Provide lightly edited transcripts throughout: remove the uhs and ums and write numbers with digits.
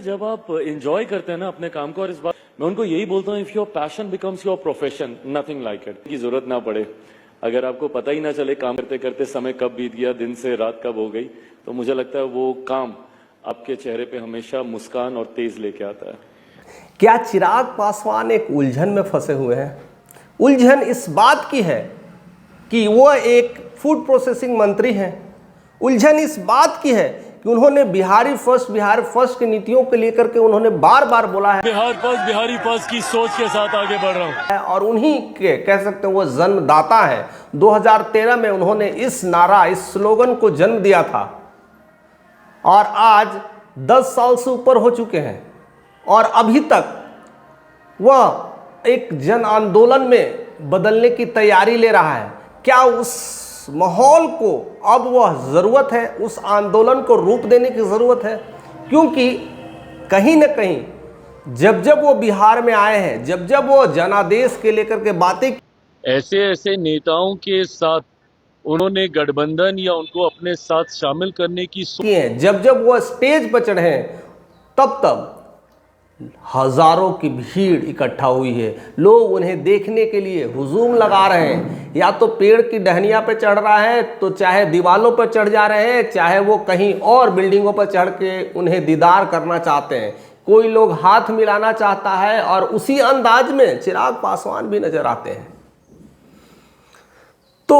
जब आप एंजॉय करते हैं ना अपने काम को, और इस बात मैं उनको यही बोलता हूँ, if your passion becomes your profession nothing like it की जरूरत ना पड़े। अगर आपको पता ही ना चले काम करते करते समय कब बीत गया, दिन से रात कब हो गई, तो मुझे लगता है वो काम आपके चेहरे पे हमेशा मुस्कान और तेज लेके आता है। क्या चिराग पासवान एक उलझन में फंसे हुए हैं? उलझन इस बात की है कि वो एक फूड प्रोसेसिंग मंत्री हैं। उलझन इस बात की है कि उन्होंने बिहार फर्स्ट की नीतियों को लेकर के उन्होंने बार बार बोला है बिहारी फर्स्ट की सोच के साथ आगे बढ़ रहा हूँ, और उन्हीं के कह सकते हैं वो जन्मदाता है। 2013 में उन्होंने इस नारा, इस स्लोगन को जन्म दिया था और आज 10 साल से ऊपर हो चुके हैं और अभी तक वह एक जन आंदोलन में बदलने की तैयारी ले रहा है। क्या उस माहौल को अब वह ज़रूरत है, उस आंदोलन को रूप देने की ज़रूरत है? क्योंकि कहीं न कहीं जब वो बिहार में आए हैं, जब वो जनादेश के लेकर के बातें, ऐसे नेताओं के साथ उन्होंने गठबंधन या उनको अपने साथ शामिल करने की किए हैं, जब वो स्टेज पर चढ़े हैं, तब हजारों की भीड़ इकट्ठा हुई है। लोग उन्हें देखने के लिए हुजूम लगा रहे हैं, या तो पेड़ की टहनिया पे चढ़ रहा है, तो चाहे दीवालों पर चढ़ जा रहे हैं, चाहे वो कहीं और बिल्डिंगों पर चढ़ के उन्हें दीदार करना चाहते हैं। कोई लोग हाथ मिलाना चाहता है और उसी अंदाज में चिराग पासवान भी नजर आते हैं। तो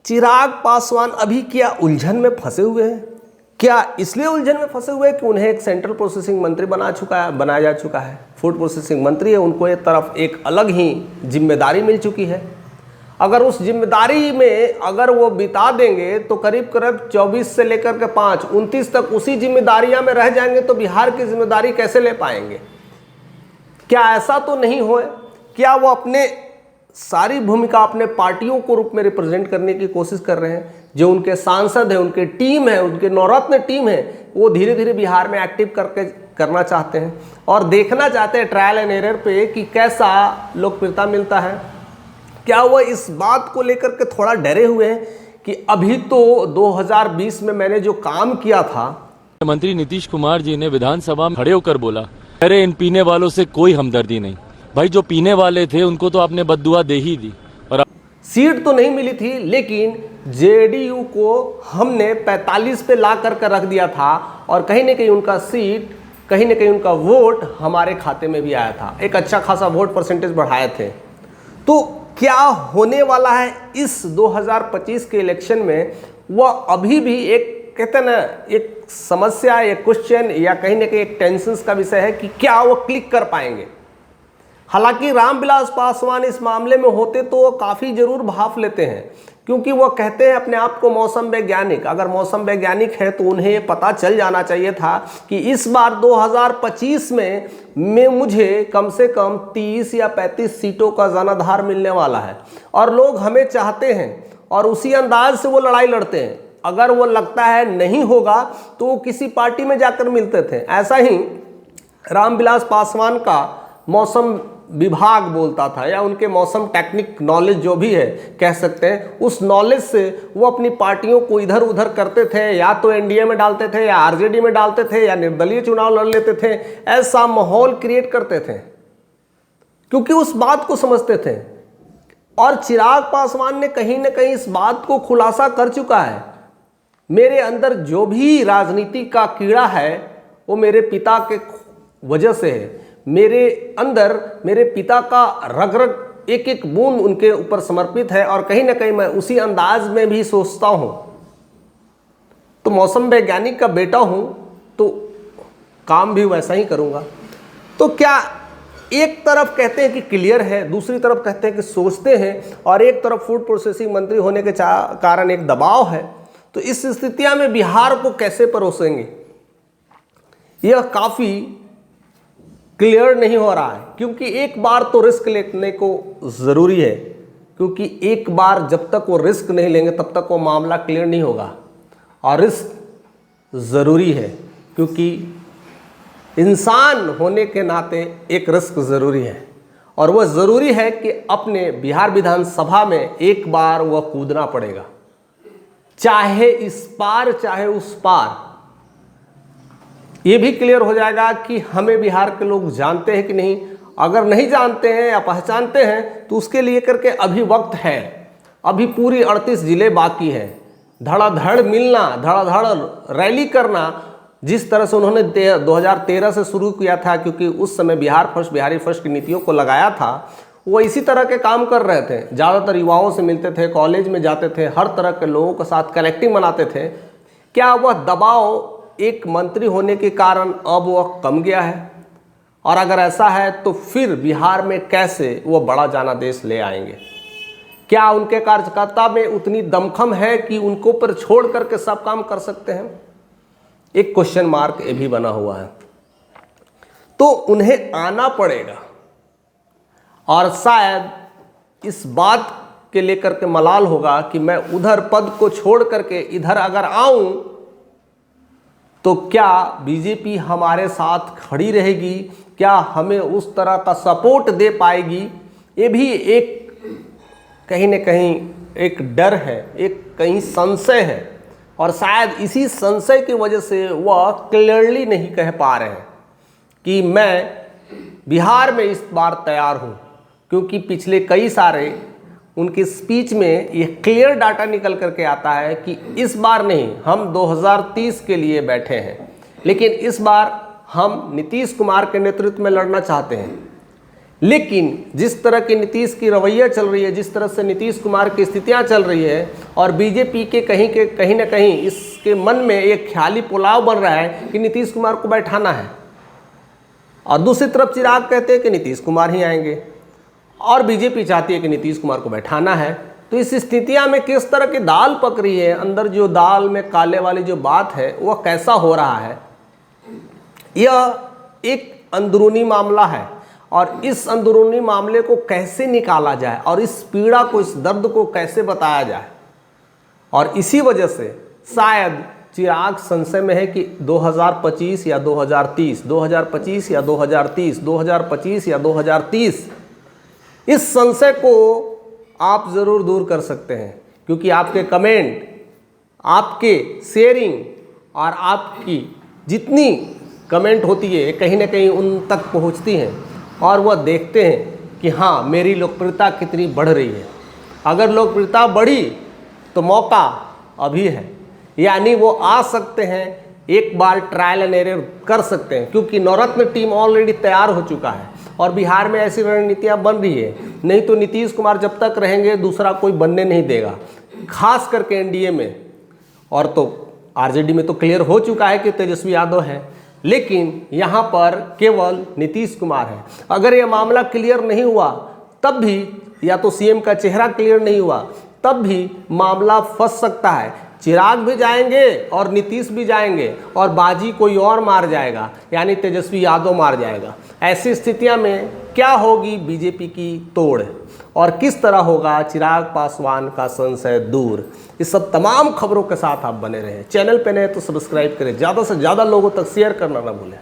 चिराग पासवान अभी क्या उलझन में फंसे हुए हैं? क्या इसलिए उलझन में फंसे हुए हैं कि उन्हें एक सेंट्रल प्रोसेसिंग मंत्री बनाया जा चुका है, फूड प्रोसेसिंग मंत्री है, उनको एक तरफ एक अलग ही जिम्मेदारी मिल चुकी है। अगर उस जिम्मेदारी में अगर वो बिता देंगे तो करीब 24 से लेकर के 29 तक उसी जिम्मेदारियां में रह जाएंगे, तो बिहार की जिम्मेदारी कैसे ले पाएंगे? क्या ऐसा तो नहीं हो? क्या वो अपने सारी भूमिका अपने पार्टियों को रूप में रिप्रेजेंट करने की कोशिश कर रहे हैं? जो उनके सांसद है, उनके टीम है, उनके नवरत्न टीम है, वो धीरे धीरे बिहार में एक्टिव करना चाहते हैं और देखना चाहते हैं ट्रायल एंड एरर पे कि कैसा लोकप्रियता मिलता है। क्या वो इस बात को लेकर के थोड़ा डरे हुए हैं कि अभी तो 2020 में मैंने जो काम किया था, मंत्री नीतीश कुमार जी ने विधानसभा में खड़े होकर बोला, अरे इन पीने वालों से कोई हमदर्दी नहीं। भाई, जो पीने वाले थे उनको तो आपने बद्दुआ दे ही दी। और सीट तो नहीं मिली थी, लेकिन जेडीयू को हमने 45 पे ला कर रख दिया था और कहीं ना कहीं उनका सीट, कहीं ना कहीं उनका वोट हमारे खाते में भी आया था। एक अच्छा खासा वोट परसेंटेज बढ़ाए थे। तो क्या होने वाला है इस 2025 के इलेक्शन में, वह अभी भी एक कहते हैं ना, एक समस्या, एक क्वेश्चन या कहीं ना कहीं एक टेंशन का विषय है कि क्या वो क्लिक कर पाएंगे। हालांकि रामविलास पासवान इस मामले में होते तो वो काफ़ी जरूर भाप लेते हैं, क्योंकि वो कहते हैं अपने आप को मौसम वैज्ञानिक। अगर मौसम वैज्ञानिक है तो उन्हें पता चल जाना चाहिए था कि इस बार 2025 में मुझे कम से कम 30 या 35 सीटों का जनाधार मिलने वाला है और लोग हमें चाहते हैं और उसी अंदाज से वो लड़ाई लड़ते हैं। अगर वो लगता है नहीं होगा तो वो किसी पार्टी में जाकर मिलते थे। ऐसा ही रामविलास पासवान का मौसम विभाग बोलता था, या उनके मौसम टेक्निक नॉलेज जो भी है कह सकते हैं, उस नॉलेज से वो अपनी पार्टियों को इधर उधर करते थे, या तो एनडीए में डालते थे या आरजेडी में डालते थे या निर्दलीय चुनाव लड़ लेते थे। ऐसा माहौल क्रिएट करते थे क्योंकि उस बात को समझते थे। और चिराग पासवान ने कहीं ना कहीं इस बात को खुलासा कर चुका है, मेरे अंदर जो भी राजनीति का कीड़ा है वो मेरे पिता के वजह से है। मेरे अंदर मेरे पिता का रग रग, एक एक बूंद उनके ऊपर समर्पित है और कहीं ना कहीं मैं उसी अंदाज में भी सोचता हूं। तो मौसम वैज्ञानिक का बेटा हूं तो काम भी वैसा ही करूंगा। तो क्या एक तरफ कहते हैं कि क्लियर है, दूसरी तरफ कहते हैं कि सोचते हैं, और एक तरफ फूड प्रोसेसिंग मंत्री होने के कारण एक दबाव है। तो इस स्थितियां में बिहार को कैसे परोसेंगे, यह काफी क्लियर नहीं हो रहा है। क्योंकि एक बार तो रिस्क लेने को जरूरी है, क्योंकि एक बार जब तक वो रिस्क नहीं लेंगे तब तक वो मामला क्लियर नहीं होगा। और रिस्क जरूरी है, क्योंकि इंसान होने के नाते एक रिस्क जरूरी है, और वह जरूरी है कि अपने बिहार विधानसभा में एक बार वह कूदना पड़ेगा, चाहे इस पार चाहे उस पार। ये भी क्लियर हो जाएगा कि हमें बिहार के लोग जानते हैं कि नहीं। अगर नहीं जानते हैं या पहचानते हैं तो उसके लिए करके अभी वक्त है, अभी पूरी 38 जिले बाकी हैं। धड़ाधड़ मिलना, धड़ाधड़ रैली करना, जिस तरह से उन्होंने 2013 से शुरू किया था, क्योंकि उस समय बिहार फर्स्ट, बिहारी फर्स्ट की नीतियों को लगाया था, वो इसी तरह के काम कर रहे थे। ज़्यादातर युवाओं से मिलते थे, कॉलेज में जाते थे, हर तरह के लोगों के साथ कनेक्टिंग बनाते थे। क्या वह दबाव एक मंत्री होने के कारण अब वह कम गया है? और अगर ऐसा है तो फिर बिहार में कैसे वो बड़ा जनादेश ले आएंगे? क्या उनके कार्यकर्ता में उतनी दमखम है कि उनको पर छोड़ करके सब काम कर सकते हैं? एक क्वेश्चन मार्क ये भी बना हुआ है। तो उन्हें आना पड़ेगा, और शायद इस बात के लेकर के मलाल होगा कि मैं उधर पद को छोड़ करके इधर अगर आऊं तो क्या बीजेपी हमारे साथ खड़ी रहेगी? क्या हमें उस तरह का सपोर्ट दे पाएगी? ये भी एक कहीं न कहीं एक डर है, एक कहीं संशय है, और शायद इसी संशय की वजह से वह क्लियरली नहीं कह पा रहे हैं कि मैं बिहार में इस बार तैयार हूँ, क्योंकि पिछले कई सारे उनके स्पीच में ये क्लियर डाटा निकल करके आता है कि इस बार नहीं, हम 2030 के लिए बैठे हैं, लेकिन इस बार हम नीतीश कुमार के नेतृत्व में लड़ना चाहते हैं। लेकिन जिस तरह की नीतीश की रवैया चल रही है, जिस तरह से नीतीश कुमार की स्थितियां चल रही है, और बीजेपी के कहीं ना कहीं इसके मन में एक ख्याली पुलाव बन रहा है कि नीतीश कुमार को बैठाना है, और दूसरी तरफ चिराग कहते हैं कि नीतीश कुमार ही आएंगे, और बीजेपी चाहती है कि नीतीश कुमार को बैठाना है। तो इस स्थितियां में किस तरह की दाल पक रही है, अंदर जो दाल में काले वाली जो बात है वह कैसा हो रहा है, यह एक अंदरूनी मामला है। और इस अंदरूनी मामले को कैसे निकाला जाए, और इस पीड़ा को, इस दर्द को कैसे बताया जाए, और इसी वजह से शायद चिराग संशय में है कि 2025 या 2030, 2025 या 2030, 2025 या 2030, इस संशय को आप ज़रूर दूर कर सकते हैं, क्योंकि आपके कमेंट, आपके शेयरिंग और आपकी जितनी कमेंट होती है कहीं ना कहीं उन तक पहुंचती हैं, और वह देखते हैं कि हाँ, मेरी लोकप्रियता कितनी बढ़ रही है। अगर लोकप्रियता बढ़ी तो मौका अभी है, यानी वो आ सकते हैं, एक बार ट्रायल एंड एरर कर सकते हैं, क्योंकि नवरत्न टीम ऑलरेडी तैयार हो चुका है और बिहार में ऐसी रणनीतियाँ बन रही है। नहीं तो नीतीश कुमार जब तक रहेंगे दूसरा कोई बनने नहीं देगा, खास करके एनडीए में। और तो आरजेडी में तो क्लियर हो चुका है कि तेजस्वी यादव है, लेकिन यहाँ पर केवल नीतीश कुमार है। अगर यह मामला क्लियर नहीं हुआ तब भी, या तो सीएम का चेहरा क्लियर नहीं हुआ तब भी मामला फंस सकता है। चिराग भी जाएंगे और नीतीश भी जाएंगे, और बाजी कोई और मार जाएगा, यानी तेजस्वी यादव मार जाएगा। ऐसी स्थितियां में क्या होगी बीजेपी की तोड़, और किस तरह होगा चिराग पासवान का संशय दूर? इस सब तमाम खबरों के साथ आप बने रहें। चैनल पे नए तो सब्सक्राइब करें, ज़्यादा से ज़्यादा लोगों तक शेयर करना ना भूलें।